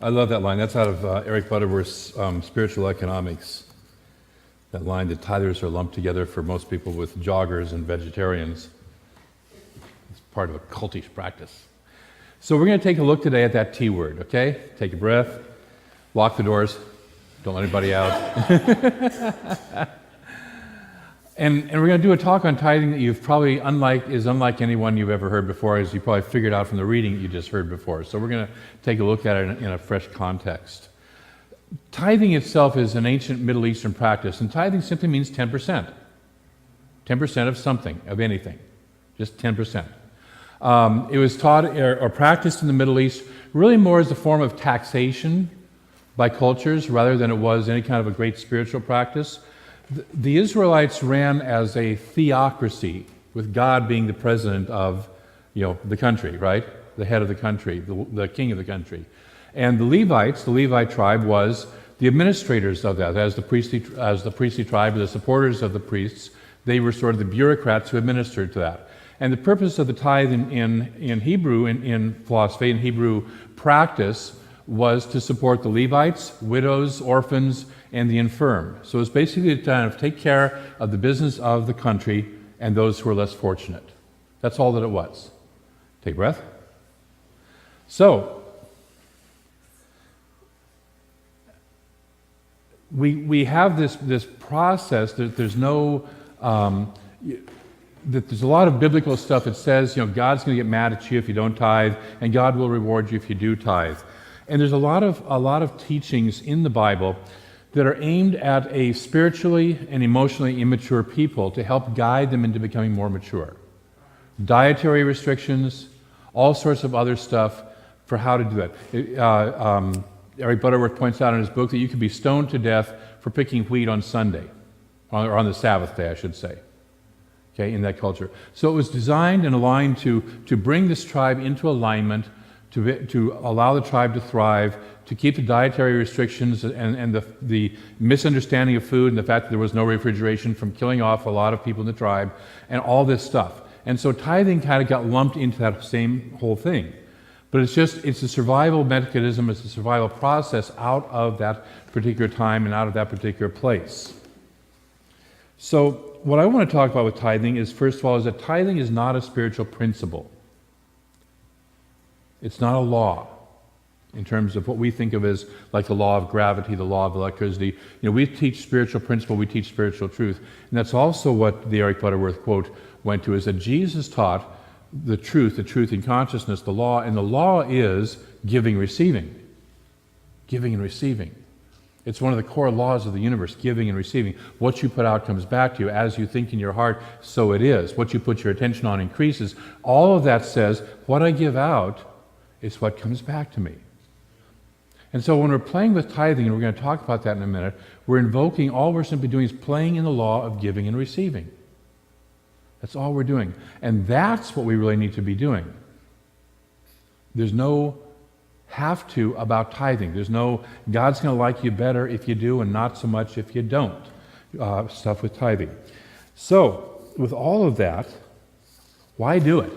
I love that line. That's out of Eric Butterworth's Spiritual Economics. That line that tithers are lumped together for most people with joggers and vegetarians. It's part of a cultish practice. So we're going to take a look today at that T word, okay? Take a breath, lock the doors, don't let anybody out. And we're going to do a talk on tithing that you've probably is unlike anyone you've ever heard before, as you probably figured out from the reading that you just heard before. So we're going to take a look at it in a fresh context. Tithing itself is an ancient Middle Eastern practice, and tithing simply means 10%. 10% of something, of anything, just 10%. It was taught or practiced in the Middle East really more as a form of taxation by cultures rather than it was any kind of a great spiritual practice. The Israelites ran as a theocracy, with God being the president of, the country, right? The head of the country, the king of the country. And the Levites, the Levite tribe, was the administrators of that. As the priestly tribe, the supporters of the priests, they were sort of the bureaucrats who administered to that. And the purpose of the tithe in Hebrew, in philosophy, in Hebrew practice, was to support the Levites, widows, orphans, and the infirm. So it's basically to kind of take care of the business of the country and those who are less fortunate. That's all that it was. Take a breath. So, we have this process that there's no... that there's a lot of biblical stuff that says, God's going to get mad at you if you don't tithe, and God will reward you if you do tithe. And there's a lot of teachings in the Bible that are aimed at a spiritually and emotionally immature people to help guide them into becoming more mature. Dietary restrictions, all sorts of other stuff for how to do that. Eric Butterworth points out in his book that you could be stoned to death for picking wheat on Sunday, or on the Sabbath day, I should say. Okay, in that culture. So it was designed and aligned to bring this tribe into alignment, to allow the tribe to thrive, to keep the dietary restrictions and the misunderstanding of food and the fact that there was no refrigeration from killing off a lot of people in the tribe, and all this stuff. And so tithing kind of got lumped into that same whole thing. But it's a survival mechanism, it's a survival process out of that particular time and out of that particular place. So what I want to talk about with tithing is, first of all, is that tithing is not a spiritual principle. It's not a law in terms of what we think of as like the law of gravity, the law of electricity. We teach spiritual principle, we teach spiritual truth. And that's also what the Eric Butterworth quote went to, is that Jesus taught the truth in consciousness, the law, and the law is giving, receiving. Giving and receiving. It's one of the core laws of the universe, giving and receiving. What you put out comes back to you. As you think in your heart, so it is. What you put your attention on increases. All of that says, what I give out is what comes back to me. And so when we're playing with tithing, and we're going to talk about that in a minute, all we're simply doing is playing in the law of giving and receiving. That's all we're doing. And that's what we really need to be doing. There's no have to about tithing. There's no God's going to like you better if you do and not so much if you don't stuff with tithing. So with all of that, why do it?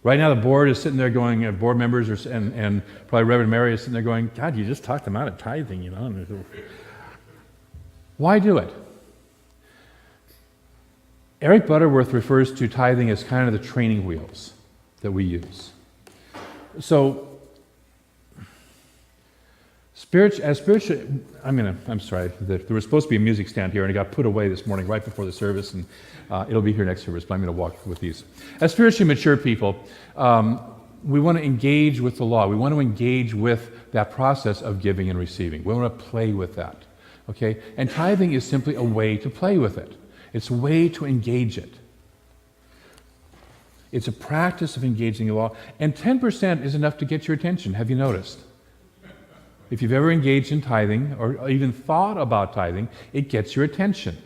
Right now the board is sitting there going, board members and probably Reverend Mary is sitting there going, God, you just talked them out of tithing, Why do it? Eric Butterworth refers to tithing as kind of the training wheels that we use. So, I'm sorry, there was supposed to be a music stand here and it got put away this morning right before the service, and it'll be here next service, but I'm going to walk with these. As spiritually mature people, we want to engage with the law. We want to engage with that process of giving and receiving. We want to play with that, okay? And tithing is simply a way to play with it. It's a way to engage it. It's a practice of engaging the law. And 10% is enough to get your attention. Have you noticed? If you've ever engaged in tithing or even thought about tithing, it gets your attention.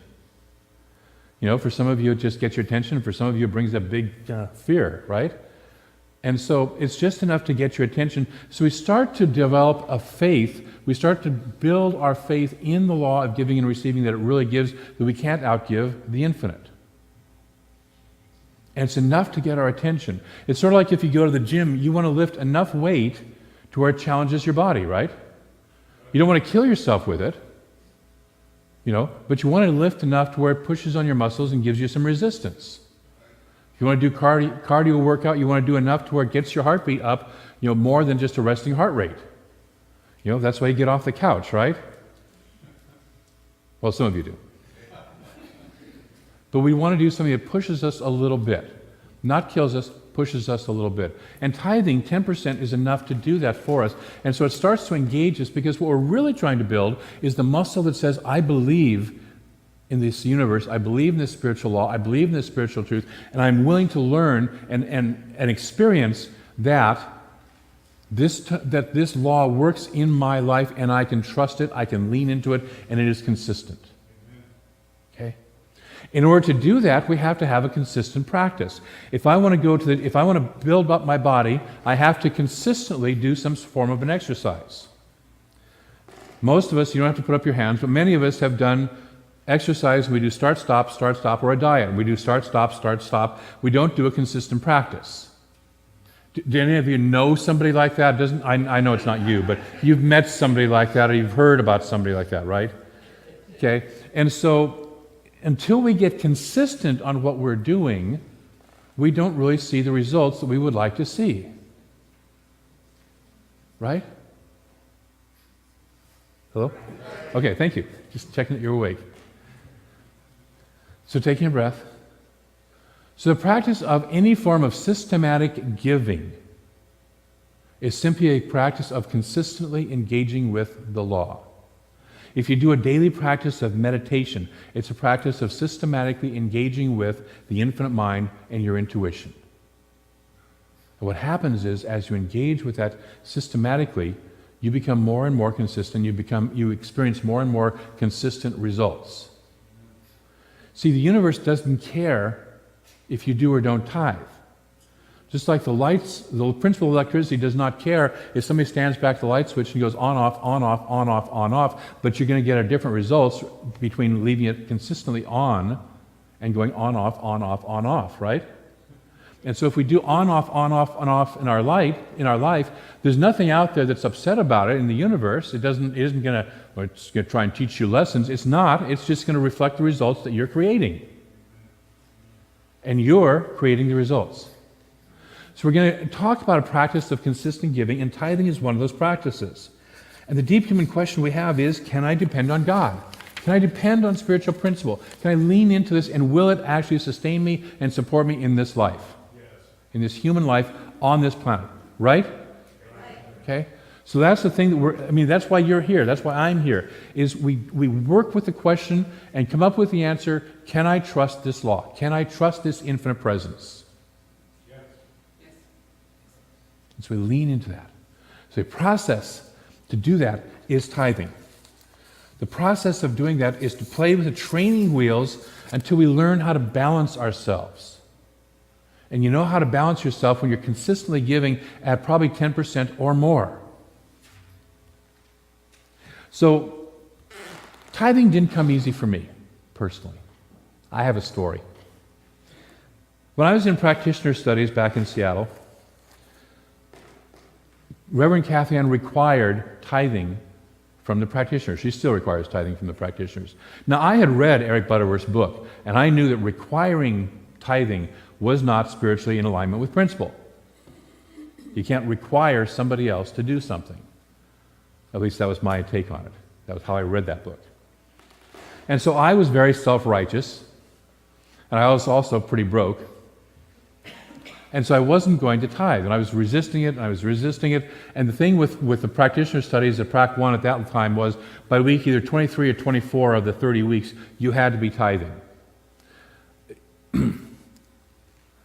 For some of you, it just gets your attention. For some of you, it brings a big fear, right? And so it's just enough to get your attention. So we start to develop a faith. We start to build our faith in the law of giving and receiving that it really gives, that we can't outgive the infinite. And it's enough to get our attention. It's sort of like if you go to the gym, you want to lift enough weight to where it challenges your body, right? You don't want to kill yourself with it, but you want to lift enough to where it pushes on your muscles and gives you some resistance. If you want to do cardio workout, you want to do enough to where it gets your heartbeat up, more than just a resting heart rate. That's why you get off the couch, right? Well, some of you do. But we want to do something that pushes us a little bit. Not kills us, pushes us a little bit. And tithing, 10% is enough to do that for us. And so it starts to engage us because what we're really trying to build is the muscle that says, I believe in this universe, I believe in this spiritual law, I believe in this spiritual truth, and I'm willing to learn and experience that this law works in my life and I can trust it, I can lean into it, and it is consistent. Okay? In order to do that, we have to have a consistent practice. If I want to build up my body, I have to consistently do some form of an exercise. Most of us, you don't have to put up your hands, but many of us have done exercise. We do start, stop, or a diet. We do start, stop. We don't do a consistent practice. Do any of you know somebody like that? I know it's not you, but you've met somebody like that, or you've heard about somebody like that, right? Okay, and so until we get consistent on what we're doing, we don't really see the results that we would like to see. Right? Hello? Okay, thank you. Just checking that you're awake. So taking a breath. So the practice of any form of systematic giving is simply a practice of consistently engaging with the law. If you do a daily practice of meditation, it's a practice of systematically engaging with the infinite mind and your intuition. And what happens is, as you engage with that systematically, you become more and more consistent, you experience more and more consistent results. See, the universe doesn't care if you do or don't tithe. Just like the lights, the principle of electricity does not care if somebody stands back the light switch and goes on, off, on, off, on, off, on, off, but you're going to get a different results between leaving it consistently on and going on, off, right? And so if we do on, off, on, off, on, off in our life, there's nothing out there that's upset about it in the universe. It isn't going to try and teach you lessons. It's not. It's just going to reflect the results that you're creating. And you're creating the results. So we're going to talk about a practice of consistent giving, and tithing is one of those practices. And the deep human question we have is, can I depend on God? Can I depend on spiritual principle? Can I lean into this, and will it actually sustain me and support me in this life? Yes. In this human life on this planet, right? Okay? So that's the thing that's why you're here, that's why I'm here, is we work with the question and come up with the answer, can I trust this law? Can I trust this infinite presence? And so we lean into that. So the process to do that is tithing. The process of doing that is to play with the training wheels until we learn how to balance ourselves. And you know how to balance yourself when you're consistently giving at probably 10% or more. So tithing didn't come easy for me, personally. I have a story. When I was in practitioner studies back in Seattle, Reverend Kathy Ann required tithing from the practitioners. She still requires tithing from the practitioners. Now, I had read Eric Butterworth's book, and I knew that requiring tithing was not spiritually in alignment with principle. You can't require somebody else to do something. At least that was my take on it. That was how I read that book. And so I was very self-righteous, and I was also pretty broke. And so I wasn't going to tithe, and I was resisting it, and the thing with the practitioner studies at Prac 1 at that time was, by week either 23 or 24 of the 30 weeks, you had to be tithing.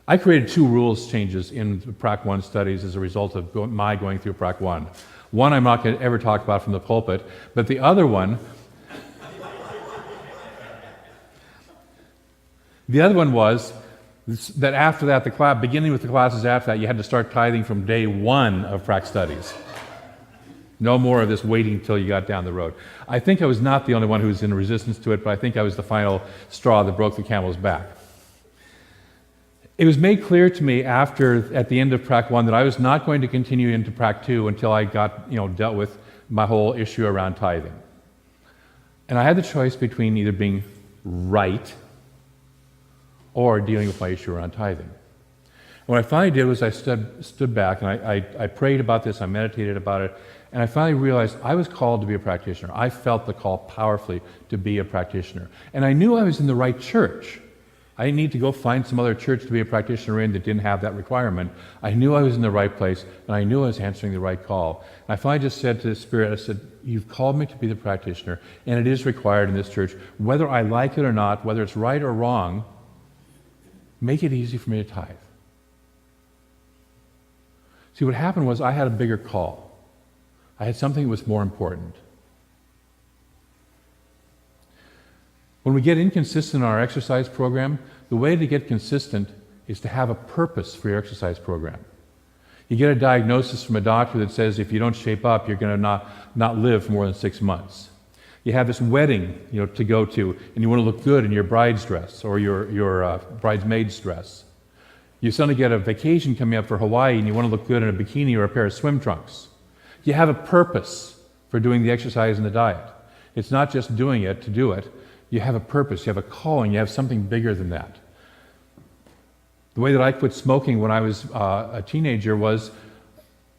I created 2 rules changes in the Prac 1 studies as a result of my going through Prac 1. One I'm not going to ever talk about from the pulpit, but the other one was that after that, beginning with the classes after that, you had to start tithing from day 1 of Prac studies. No more of this waiting until you got down the road. I think I was not the only one who was in resistance to it, but I think I was the final straw that broke the camel's back. It was made clear to me at the end of Prac 1 that I was not going to continue into Prac 2 until I got, dealt with my whole issue around tithing. And I had the choice between either being right or dealing with my issue around tithing. And what I finally did was I stood back and I prayed about this, I meditated about it, and I finally realized I was called to be a practitioner. I felt the call powerfully to be a practitioner. And I knew I was in the right church. I didn't need to go find some other church to be a practitioner in that didn't have that requirement. I knew I was in the right place, and I knew I was answering the right call. And I finally just said to the Spirit, I said, you've called me to be the practitioner, and it is required in this church. Whether I like it or not, whether it's right or wrong, make it easy for me to tithe. See, what happened was I had a bigger call. I had something that was more important. When we get inconsistent in our exercise program, the way to get consistent is to have a purpose for your exercise program. You get a diagnosis from a doctor that says if you don't shape up, you're going to not live for more than 6 months. You have this wedding, to go to, and you want to look good in your bride's dress or your bridesmaid's dress. You suddenly get a vacation coming up for Hawaii, and you want to look good in a bikini or a pair of swim trunks. You have a purpose for doing the exercise and the diet. It's not just doing it to do it. You have a purpose, you have a calling, you have something bigger than that. The way that I quit smoking when I was a teenager was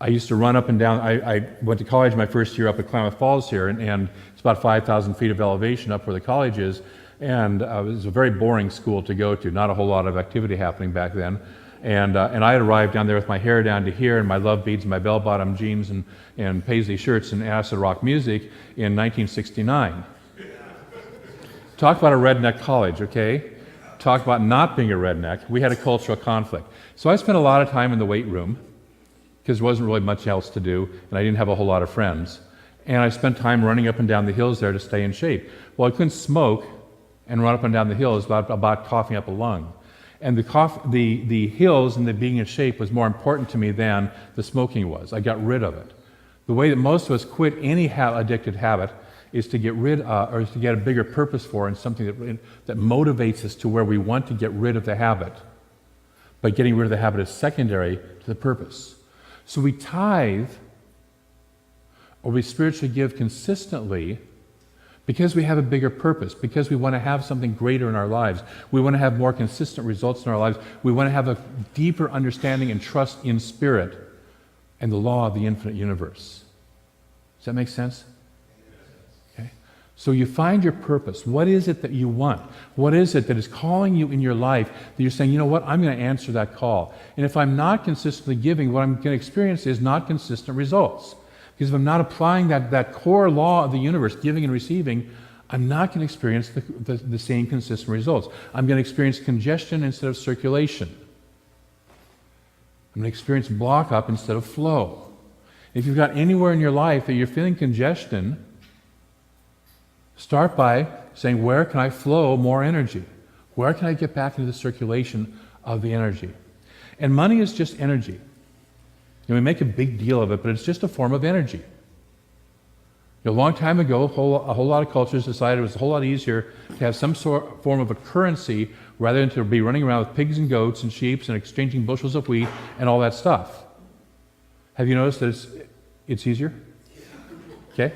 I used to run up and down. I went to college my first year up at Klamath Falls here, and it's about 5,000 feet of elevation up where the college is, and it was a very boring school to go to, not a whole lot of activity happening back then. And I had arrived down there with my hair down to here and my love beads and my bell-bottom jeans and paisley shirts and acid rock music in 1969. Talk about a redneck college, okay? Talk about not being a redneck. We had a cultural conflict. So I spent a lot of time in the weight room because there wasn't really much else to do, and I didn't have a whole lot of friends. And I spent time running up and down the hills there to stay in shape. Well, I couldn't smoke and run up and down the hills about coughing up a lung. And the hills and the being in shape was more important to me than the smoking was. I got rid of it. The way that most of us quit any addicted habit is to get rid or is to get a bigger purpose for and something that motivates us to where we want to get rid of the habit. But getting rid of the habit is secondary to the purpose. So we tithe or we spiritually give consistently because we have a bigger purpose, because we want to have something greater in our lives. We want to have more consistent results in our lives. We want to have a deeper understanding and trust in spirit and the law of the infinite universe. Does that make sense? Okay. So you find your purpose. What is it that you want? What is it that is calling you in your life that you're saying, you know what, I'm going to answer that call. And if I'm not consistently giving, what I'm going to experience is not consistent results. Because if I'm not applying that core law of the universe, giving and receiving, I'm not going to experience the same consistent results. I'm going to experience congestion instead of circulation. I'm going to experience block up instead of flow. If you've got anywhere in your life that you're feeling congestion, start by saying, where can I flow more energy? Where can I get back into the circulation of the energy? And money is just energy. We make a big deal of it, but it's just a form of energy. A long time ago, a whole lot of cultures decided it was a whole lot easier to have some form of a currency rather than to be running around with pigs and goats and sheep and exchanging bushels of wheat and all that stuff. Have you noticed that it's easier? Okay?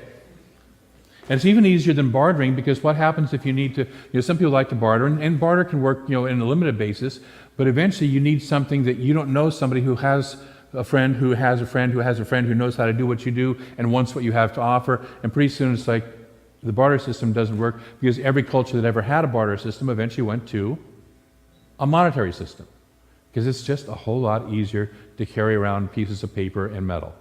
And it's even easier than bartering, because what happens if you need to, some people like to barter, and barter can work, in a limited basis, but eventually you need something that you don't know somebody who has a friend who has a friend who has a friend who knows how to do what you do and wants what you have to offer, and pretty soon it's like the barter system doesn't work, because every culture that ever had a barter system eventually went to a monetary system, because it's just a whole lot easier to carry around pieces of paper and metal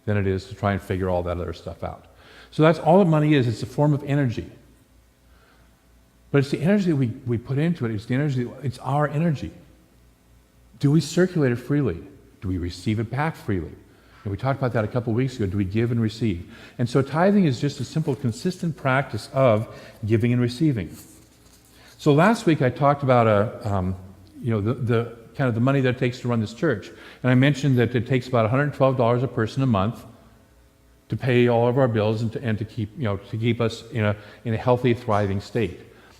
than it is to try and figure all that other stuff out. So that's all that money is. It's a form of energy. But it's the energy that we put into it. It's our energy. Do we circulate it freely? Do we receive it back freely? And we talked about that a couple of weeks ago. Do we give and receive? And so tithing is just a simple, consistent practice of giving and receiving. So last week I talked about the kind of the money that it takes to run this church, and I mentioned that it takes about $112 a person a month to pay all of our bills and to keep us in a healthy, thriving state.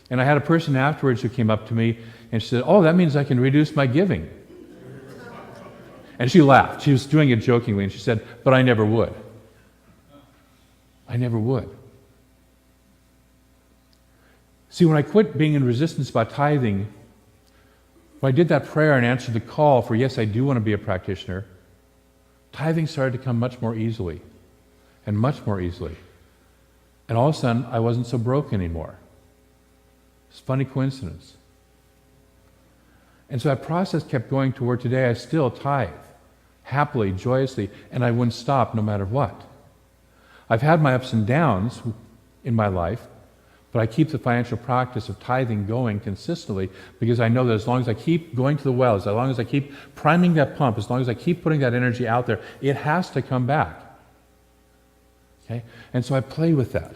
And I had a person afterwards who came up to me And she said, oh, that means I can reduce my giving. And she laughed. She was doing it jokingly, and she said, but I never would. I never would. See, when I quit being in resistance about tithing, when I did that prayer and answered the call for, yes, I do want to be a practitioner, tithing started to come much more easily, and much more easily. And all of a sudden, I wasn't so broke anymore. It's a funny coincidence. And so that process kept going to where today I still tithe, happily, joyously, and I wouldn't stop no matter what. I've had my ups and downs in my life, but I keep the financial practice of tithing going consistently because I know that as long as I keep going to the wells, as long as I keep priming that pump, as long as I keep putting that energy out there, it has to come back. Okay? And so I play with that.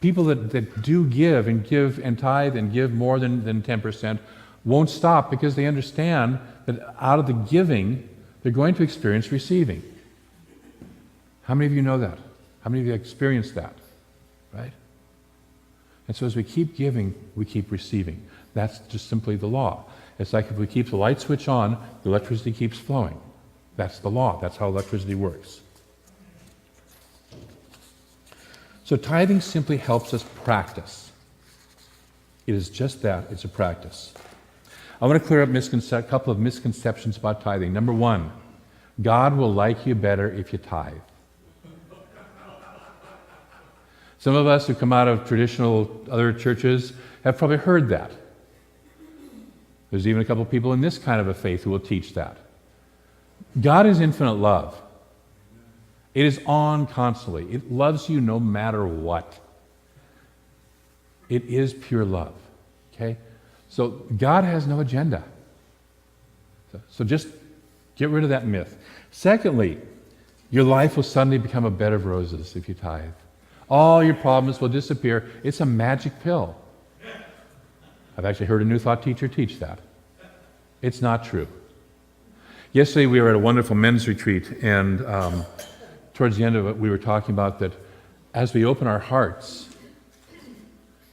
People that do give and tithe and give more than 10% won't stop because they understand that out of the giving, they're going to experience receiving. How many of you know that? How many of you have experienced that? Right? And so as we keep giving, we keep receiving. That's just simply the law. It's like if we keep the light switch on, the electricity keeps flowing. That's the law. That's how electricity works. So tithing simply helps us practice. It is just that. It's a practice. I want to clear up a couple of misconceptions about tithing. Number one, God will like you better if you tithe. Some of us who come out of traditional other churches have probably heard that. There's even a couple of people in this kind of a faith who will teach that. God is infinite love. It is on constantly. It loves you no matter what. It is pure love. Okay? So God has no agenda. So just get rid of that myth. Secondly, your life will suddenly become a bed of roses if you tithe. All your problems will disappear. It's a magic pill. I've actually heard a New Thought teacher teach that. It's not true. Yesterday we were at a wonderful men's retreat, and towards the end of it we were talking about that as we open our hearts,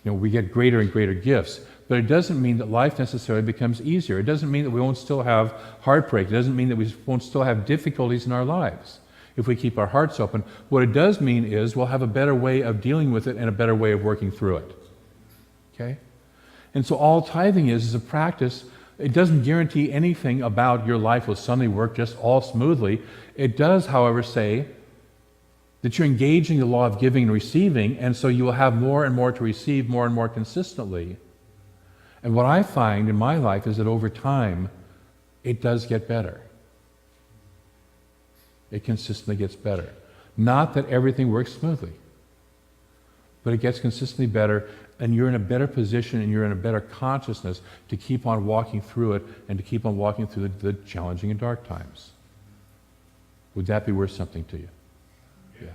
we get greater and greater gifts. But it doesn't mean that life necessarily becomes easier. It doesn't mean that we won't still have heartbreak. It doesn't mean that we won't still have difficulties in our lives if we keep our hearts open. What it does mean is we'll have a better way of dealing with it and a better way of working through it. Okay? And so all tithing is a practice. It doesn't guarantee anything about your life will suddenly work just all smoothly. It does, however, say that you're engaging the law of giving and receiving, and so you will have more and more to receive more and more consistently. And what I find in my life is that over time, it does get better. It consistently gets better. Not that everything works smoothly, but it gets consistently better, and you're in a better position and you're in a better consciousness to keep on walking through it and to keep on walking through the challenging and dark times. Would that be worth something to you? Yeah.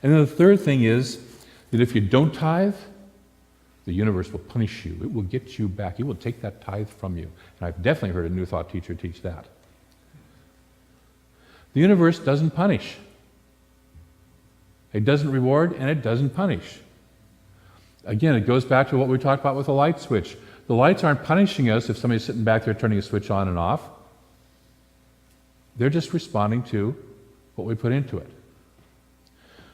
And then the third thing is that if you don't tithe, the universe will punish you. It will get you back. It will take that tithe from you. And I've definitely heard a New Thought teacher teach that. The universe doesn't punish. It doesn't reward and it doesn't punish. Again, it goes back to what we talked about with the light switch. The lights aren't punishing us if somebody's sitting back there turning a switch on and off. They're just responding to what we put into it.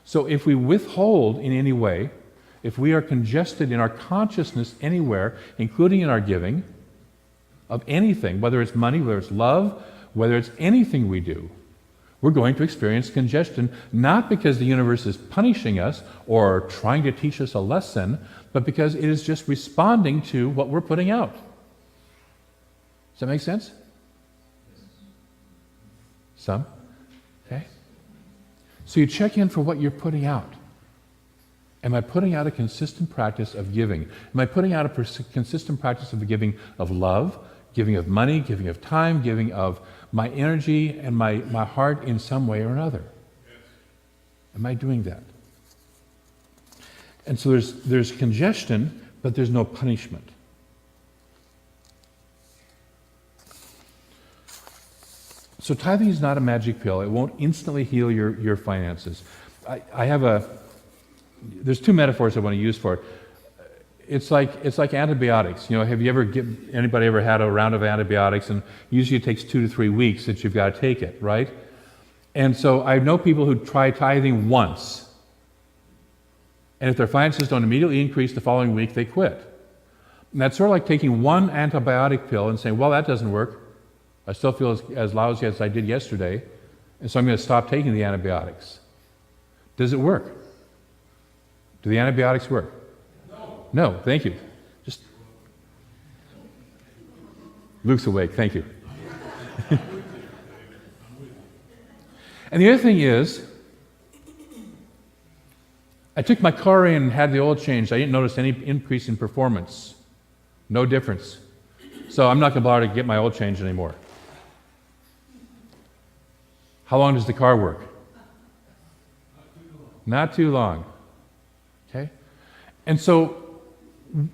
So if we withhold in any way, if we are congested in our consciousness anywhere, including in our giving, of anything, whether it's money, whether it's love, whether it's anything we do, we're going to experience congestion, not because the universe is punishing us or trying to teach us a lesson, but because it is just responding to what we're putting out. Does that make sense? Some? Okay. So you check in for what you're putting out. Am I putting out a consistent practice of giving? Am I putting out a consistent practice of giving of love, giving of money, giving of time, giving of my energy and my heart in some way or another? Am I doing that? And so there's congestion, but there's no punishment. So tithing is not a magic pill. It won't instantly heal your finances. There's two metaphors I want to use for it. It's like antibiotics. Have you anybody ever had a round of antibiotics? And usually it takes 2 to 3 weeks that you've got to take it, right? And so I know people who try tithing once, and if their finances don't immediately increase the following week, they quit. And that's sort of like taking one antibiotic pill and saying, well, that doesn't work. I still feel as lousy as I did yesterday, and so I'm going to stop taking the antibiotics. Does it work? Do the antibiotics work? No, thank you. Just Luke's awake, thank you. And the other thing is, I took my car in and had the oil changed. I didn't notice any increase in performance. No difference. So I'm not going to bother to get my oil changed anymore. How long does the car work? Not too long. Okay? And so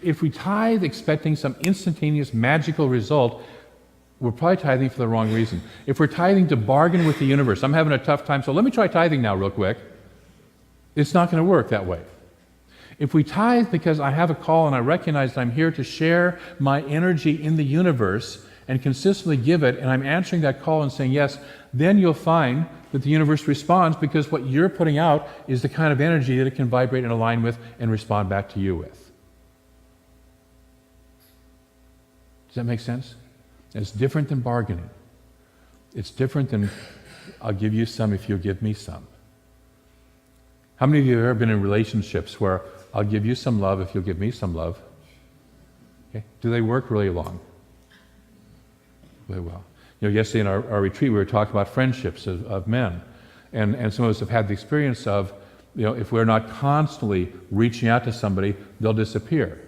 if we tithe expecting some instantaneous magical result, we're probably tithing for the wrong reason. If we're tithing to bargain with the universe, I'm having a tough time, so let me try tithing now real quick. It's not going to work that way. If we tithe because I have a call and I recognize that I'm here to share my energy in the universe and consistently give it, and I'm answering that call and saying yes, then you'll find that the universe responds because what you're putting out is the kind of energy that it can vibrate and align with and respond back to you with. Does that make sense? It's different than bargaining. It's different than, I'll give you some if you'll give me some. How many of you have ever been in relationships where I'll give you some love if you'll give me some love? Okay. Do they work really long? Really well. Yesterday in our retreat we were talking about friendships of men. And some of us have had the experience of, if we're not constantly reaching out to somebody, they'll disappear.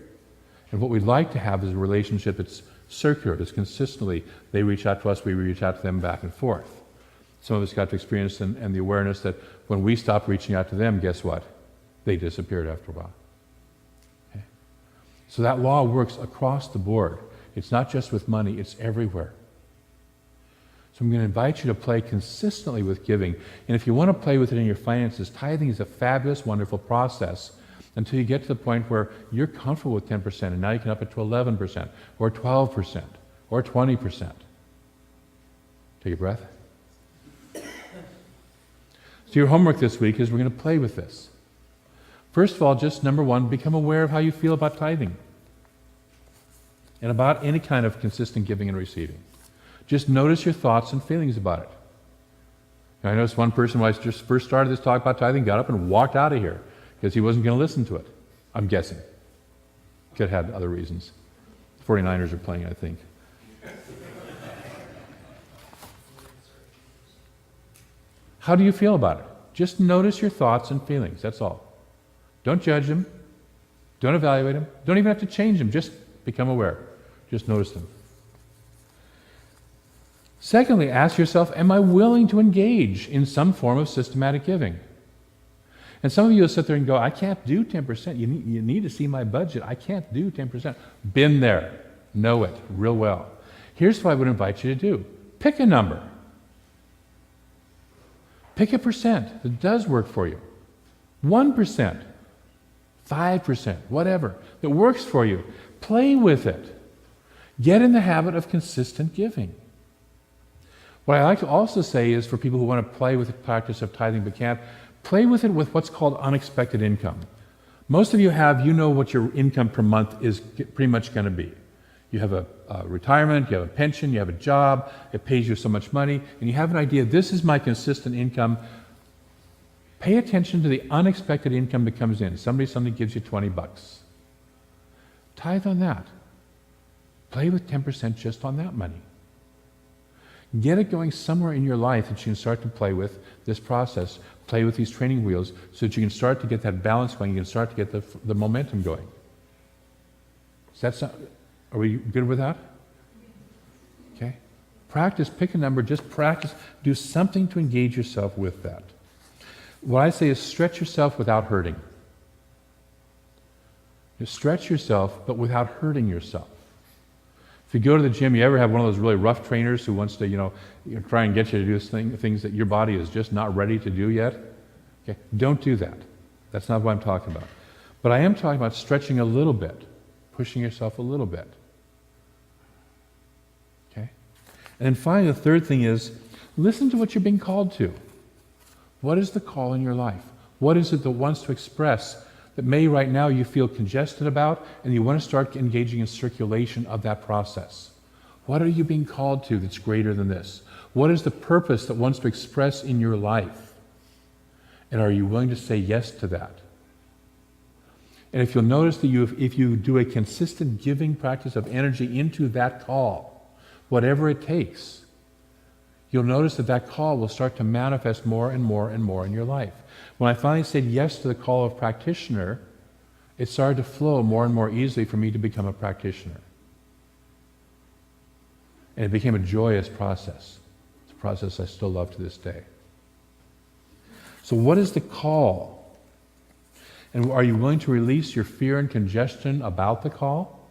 And what we'd like to have is a relationship that's circular, that's consistently, they reach out to us, we reach out to them back and forth. Some of us got to experience and the awareness that when we stopped reaching out to them, guess what? They disappeared after a while. Okay? So that law works across the board. It's not just with money, it's everywhere. So I'm going to invite you to play consistently with giving. And if you want to play with it in your finances, tithing is a fabulous, wonderful process until you get to the point where you're comfortable with 10%, and now you can up it to 11%, or 12%, or 20%. Take a breath. So your homework this week is we're going to play with this. First of all, just number one, become aware of how you feel about tithing and about any kind of consistent giving and receiving. Just notice your thoughts and feelings about it. And I noticed one person, when I just first started this talk about tithing, got up and walked out of here because he wasn't going to listen to it. I'm guessing. Could have had other reasons. 49ers are playing, I think. How do you feel about it? Just notice your thoughts and feelings, that's all. Don't judge them. Don't evaluate them. Don't even have to change them. Just become aware. Just notice them. Secondly, ask yourself, am I willing to engage in some form of systematic giving? And some of you will sit there and go, I can't do 10%. You need to see my budget. I can't do 10%. Been there. Know it real well. Here's what I would invite you to do. Pick a number. Pick a percent that does work for you. 1%, 5%, whatever, that works for you. Play with it. Get in the habit of consistent giving. What I like to also say is for people who want to play with the practice of tithing but can't, play with it with what's called unexpected income. Most of you know what your income per month is pretty much going to be. You have a retirement, you have a pension, you have a job, it pays you so much money, and you have an idea, this is my consistent income. Pay attention to the unexpected income that comes in. Somebody suddenly gives you $20. Tithe on that. Play with 10% just on that money. Get it going somewhere in your life that you can start to play with this process, play with these training wheels, so that you can start to get that balance going, you can start to get the momentum going. Are we good with that? Okay. Practice, pick a number, just practice, do something to engage yourself with that. What I say is stretch yourself without hurting. Just stretch yourself, but without hurting yourself. If you go to the gym, you ever have one of those really rough trainers who wants to, try and get you to do things that your body is just not ready to do yet? Okay, don't do that. That's not what I'm talking about. But I am talking about stretching a little bit, pushing yourself a little bit. Okay? And then finally, the third thing is, listen to what you're being called to. What is the call in your life? What is it that wants to express that may right now you feel congested about and you want to start engaging in circulation of that process? What are you being called to that's greater than this? What is the purpose that wants to express in your life? And are you willing to say yes to that? And if you'll notice that if you do a consistent giving practice of energy into that call, whatever it takes, you'll notice that that call will start to manifest more and more and more in your life. When I finally said yes to the call of practitioner, it started to flow more and more easily for me to become a practitioner. And it became a joyous process. It's a process I still love to this day. So what is the call? And are you willing to release your fear and congestion about the call?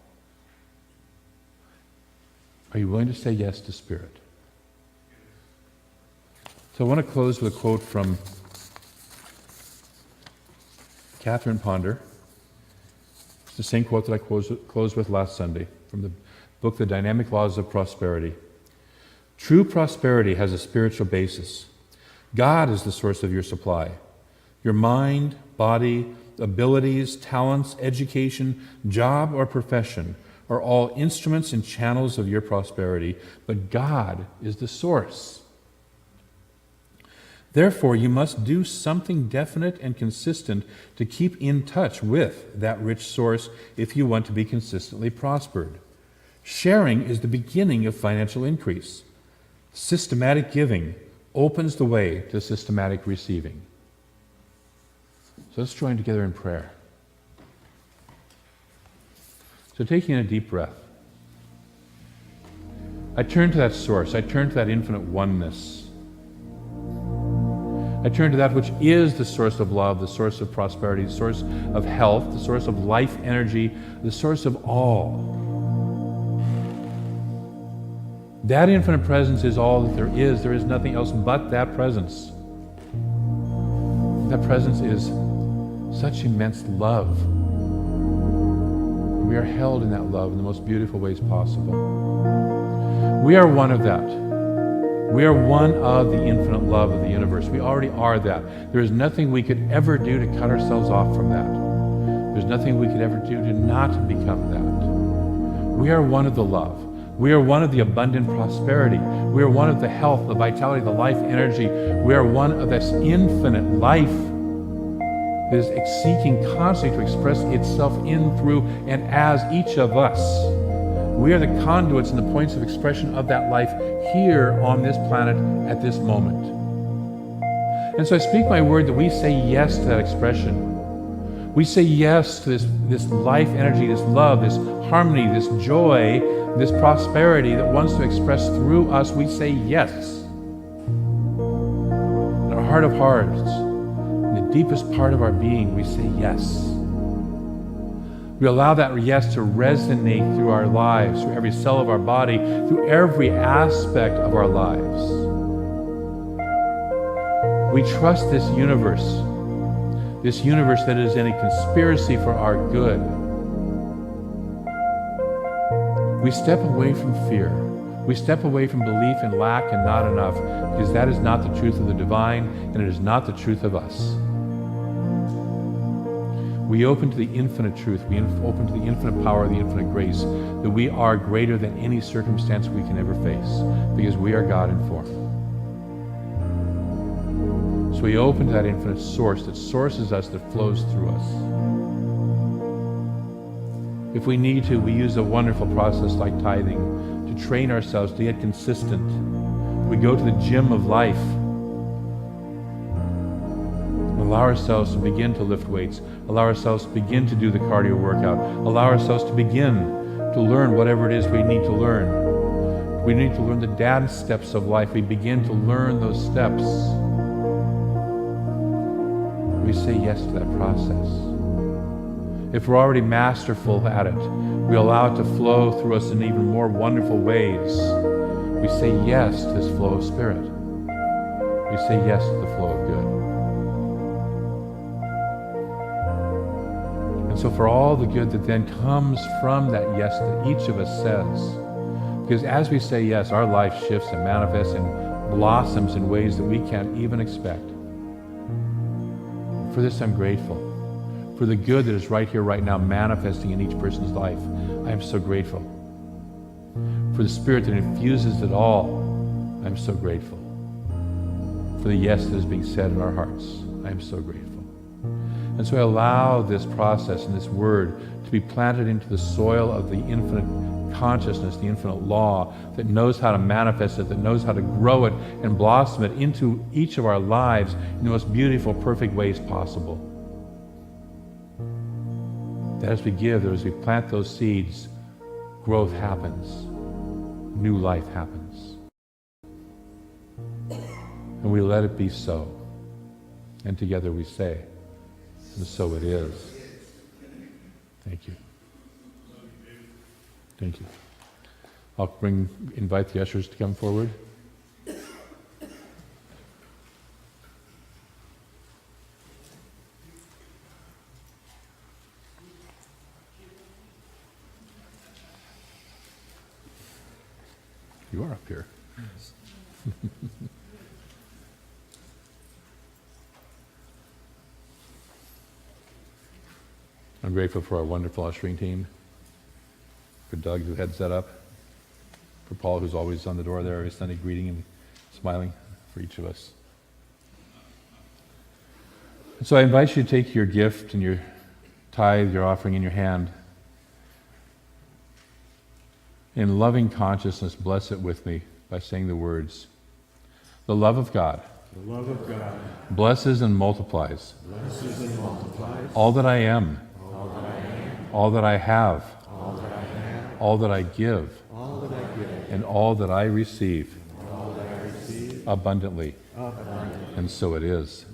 Are you willing to say yes to Spirit? So I want to close with a quote from Catherine Ponder. It's the same quote that I closed with last Sunday from the book, The Dynamic Laws of Prosperity. True prosperity has a spiritual basis. God is the source of your supply. Your mind, body, abilities, talents, education, job, or profession are all instruments and channels of your prosperity, but God is the source. Therefore, you must do something definite and consistent to keep in touch with that rich source if you want to be consistently prospered. Sharing is the beginning of financial increase. Systematic giving opens the way to systematic receiving. So let's join together in prayer. So taking a deep breath, I turn to that source. I turn to that infinite oneness. I turn to that which is the source of love, the source of prosperity, the source of health, the source of life energy, the source of all. That infinite presence is all that there is. There is nothing else but that presence. That presence is such immense love. We are held in that love in the most beautiful ways possible. We are one of that. We are one of the infinite love of the universe. We already are that. There is nothing we could ever do to cut ourselves off from that. There's nothing we could ever do to not become that. We are one of the love. We are one of the abundant prosperity. We are one of the health, the vitality, the life energy. We are one of this infinite life that is seeking constantly to express itself in, through, and as each of us. We are the conduits and the points of expression of that life here on this planet at this moment. And so I speak my word that we say yes to that expression. We say yes to this life energy, this love, this harmony, this joy, this prosperity that wants to express through us. We say yes. In our heart of hearts, in the deepest part of our being, we say yes. We allow that yes to resonate through our lives, through every cell of our body, through every aspect of our lives. We trust this universe that is in a conspiracy for our good. We step away from fear. We step away from belief in lack and not enough, because that is not the truth of the divine, and it is not the truth of us. We open to the infinite truth. We open to the infinite power, the infinite grace, that we are greater than any circumstance we can ever face, because we are God in form. So we open to that infinite source that sources us, that flows through us. If we need to, we use a wonderful process like tithing to train ourselves to get consistent. We go to the gym of life. Allow ourselves to begin to lift weights. Allow ourselves to begin to do the cardio workout. Allow ourselves to begin to learn whatever it is we need to learn. We need to learn the dance steps of life. We begin to learn those steps. We say yes to that process. If we're already masterful at it, we allow it to flow through us in even more wonderful ways. We say yes to this flow of spirit. We say yes to the flow of good. And so for all the good that then comes from that yes that each of us says, because as we say yes, our life shifts and manifests and blossoms in ways that we can't even expect. For this I'm grateful. For the good that is right here, right now, manifesting in each person's life, I am so grateful. For the Spirit that infuses it all, I'm so grateful. For the yes that is being said in our hearts, I am so grateful. And so I allow this process and this word to be planted into the soil of the infinite consciousness, the infinite law that knows how to manifest it, that knows how to grow it and blossom it into each of our lives in the most beautiful, perfect ways possible. That as we give, that as we plant those seeds, growth happens, new life happens. And we let it be so. And together we say, and so it is. Thank you. Thank you. I'll invite the ushers to come forward. You are up here. Yes. I'm grateful for our wonderful ushering team, for Doug who heads that up, for Paul who's always on the door there every Sunday greeting and smiling for each of us. And so I invite you to take your gift and your tithe, your offering in your hand. In loving consciousness, bless it with me by saying the words, the love of God, the love of God blesses and multiplies, all that I am, all that I have, all that I give, and all that I receive, abundantly. And so it is.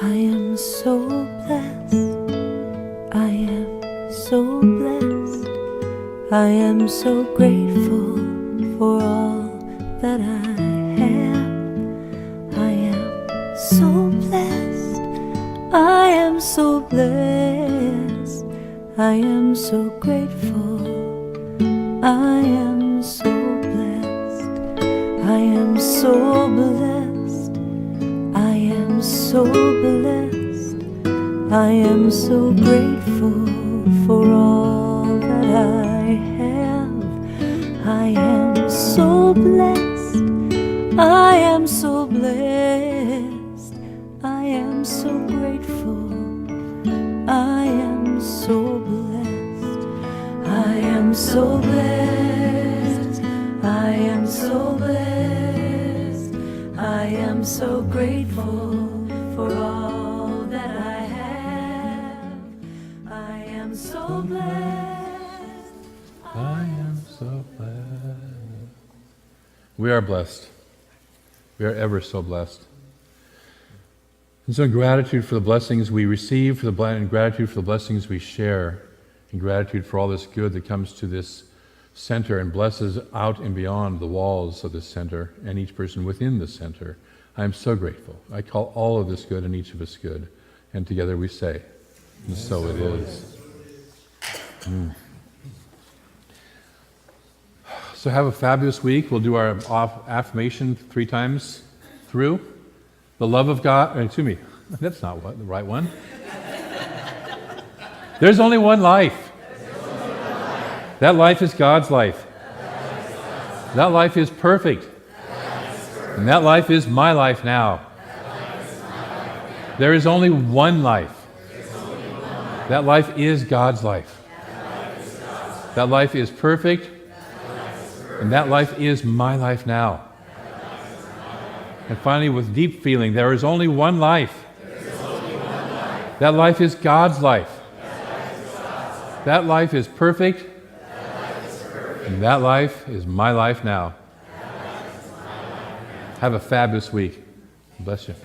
I am so blessed. I am so blessed. I am so grateful for all that I have. I am so blessed. I am so blessed. I am so grateful. I am so blessed. I am so blessed. I am so blessed. I am so grateful for all that I have. I am so blessed. I am so blessed. I am so grateful. I am so blessed. I am so blessed. I am so blessed. I am so grateful for all that I have. I am so blessed. I am so blessed. We are blessed. We are ever so blessed. And so in gratitude for the blessings we receive, in gratitude for the blessings we share, in gratitude for all this good that comes to this center and blesses out and beyond the walls of this center and each person within the center, I am so grateful. I call all of this good and each of us good. And together we say, and so it is. So have a fabulous week. We'll do our affirmation 3 times through. The love of God, excuse me, that's not the right one. There's only one life. That life is God's life. That life is perfect. And that life is my life now. There is only one life. That life is God's life. That life is perfect. And that life is my life now. And finally, with deep feeling, there is only one life. That life is God's life. That life is perfect. And that life is my life now. Have a fabulous week. Bless you.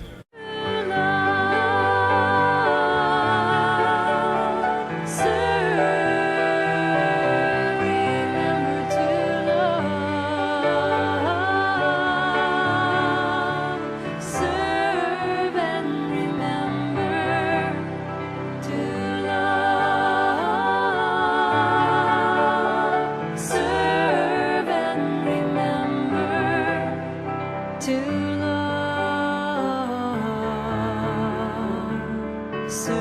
To love, serve.